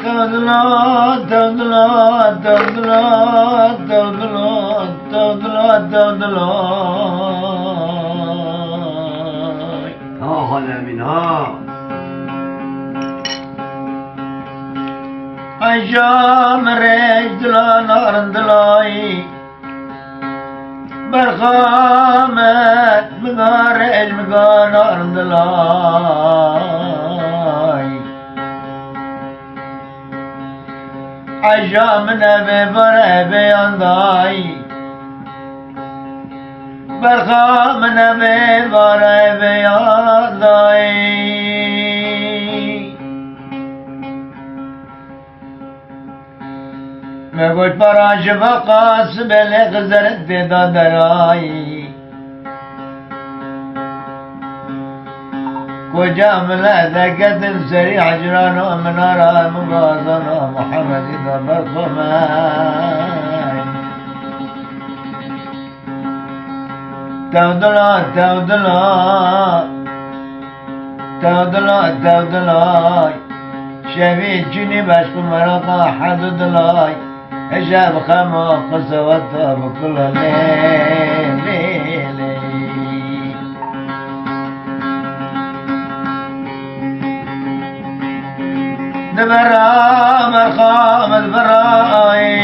Tavdılar, tavdılar, tavdılar, tavdılar, tavdılar, tavdılar. Ha halemin ha. Ayşam rejdilan arındılar. Berhamet mügarej mügan arındılar. Ayşam nebe bare beyanday. Berham nebe bare beyanday. Megoç paraşı vakas bele kızarık deda deray. Koca mülede kedin seri hacrana menara mugazana Muhammed'i da berkomay. Tevdila, tevdila, tevdila, tevdila. Şevit cini başkı meraka hadudilay. Eşab khama qasawata bukula leyli. دبرا مرخام البراي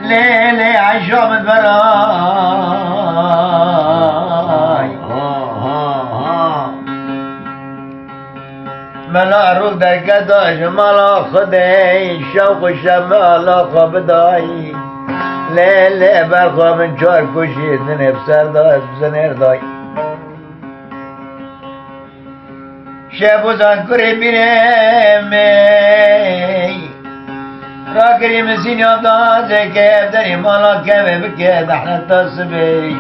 ليلي عشام البراي ملا روح در کداش ملا خدای شوق شمال خبدای لیلی برخوام چار کشید نفسر دای بزنر دای شبوزان کری میرم را کریم سینیاب دازه که داری مالا که بکه دحنت تصبی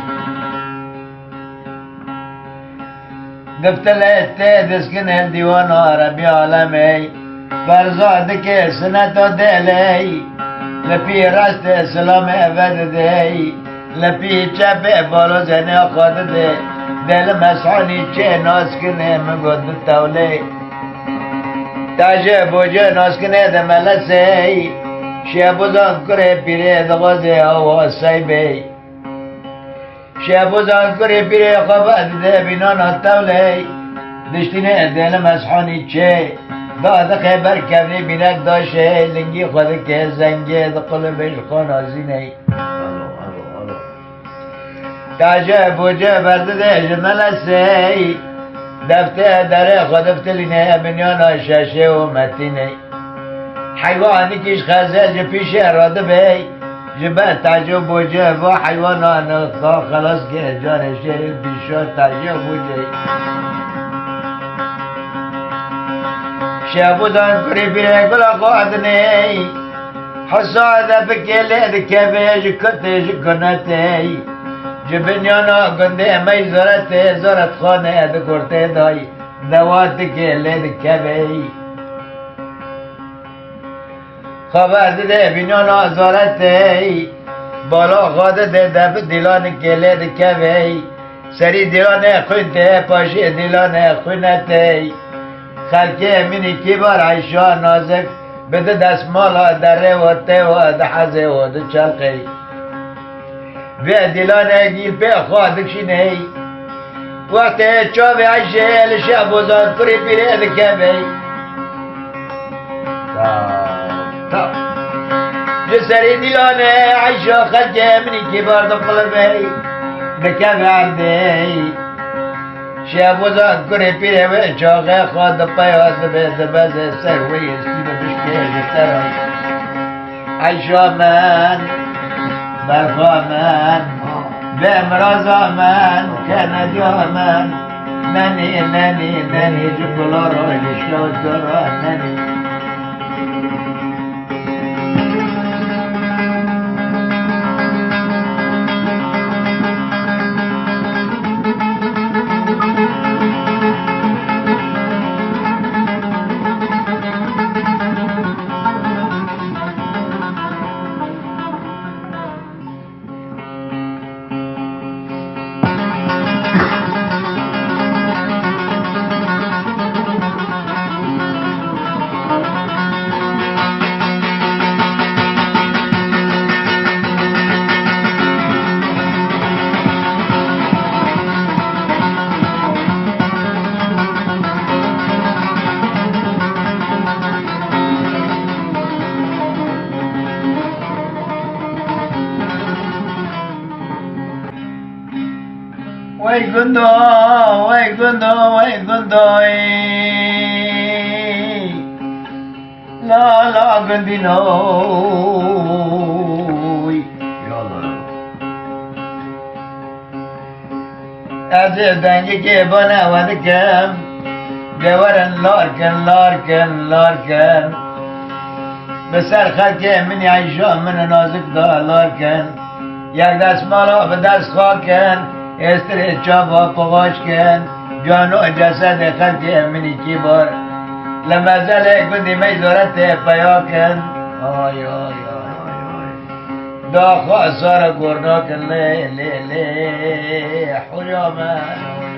دفتلت دسکن الدیوان عربی عالمی فرزاد که سنت دلی لپی راست سلام ابد دی لپی چپ بالو زنی خود دی دل مسحانی چه ناز کنه مگود تولی تاجه بوجه ناز کنه دملسی شیبوزان کره پیره دغازه آواسی بی شیبوزان کره پیره خوابت ده بینان تولی دشتینه دل مسحانی چه داده خیبر کبنی بینک داشه لنگی خود که زنگه دقل بیش خانازینه تاجه بوجه برده جملسی دفته داره خود افتلینه بنیان شاشه و متینه حیوانی کش خزه پیش اراده بی جبه تاجه بوجه و حیوانان خلاص که جانشه پیشا تاجه بوجه شابودان کری بیره گلا قادنه حساده بکله دکبه جکته جکنته جبنیانا گنده می زارته زارت خانه دکرته دای دوات کله دکبه خبر ده بینیانا زارته بالا خواده ده دب دیلان کله دکبه سری دیلان خونته پاشی دیلان خونته خلکه منی کبار عیشا نازک بده دستمالا دره و ته و دحزه و دچلقی به دیلانه گیل به خادکشی نهی وقت چاوی عیشه لشه بوزان کری پیره دکبه تا جسری دیلانه عیشا خلکه منی کبار دقلبه دکبه عرده شابوزان کری پیره و چاقه خواهد پیاز به دبز سروی سیب بشکه جتران عیشا من برخوا من به امرازا من که نجا من ننی ننی ننی جکلا را لشکات دارا ننی وای گندو وای گندو وای گندوی لا لا گندینوی یالا از دنگی که بناود کم گورن لارکن لارکن لارکن بسر خلق منی عیشا من نازک دا لارکن یک دست مالا به دست خاکن استری چابا پغاش کن جانو جسد خلق منی کی بار لمزل گندی میزارت پیا کن آی آی آی دا خواست سارا گرنا کن لی لی لی حجامن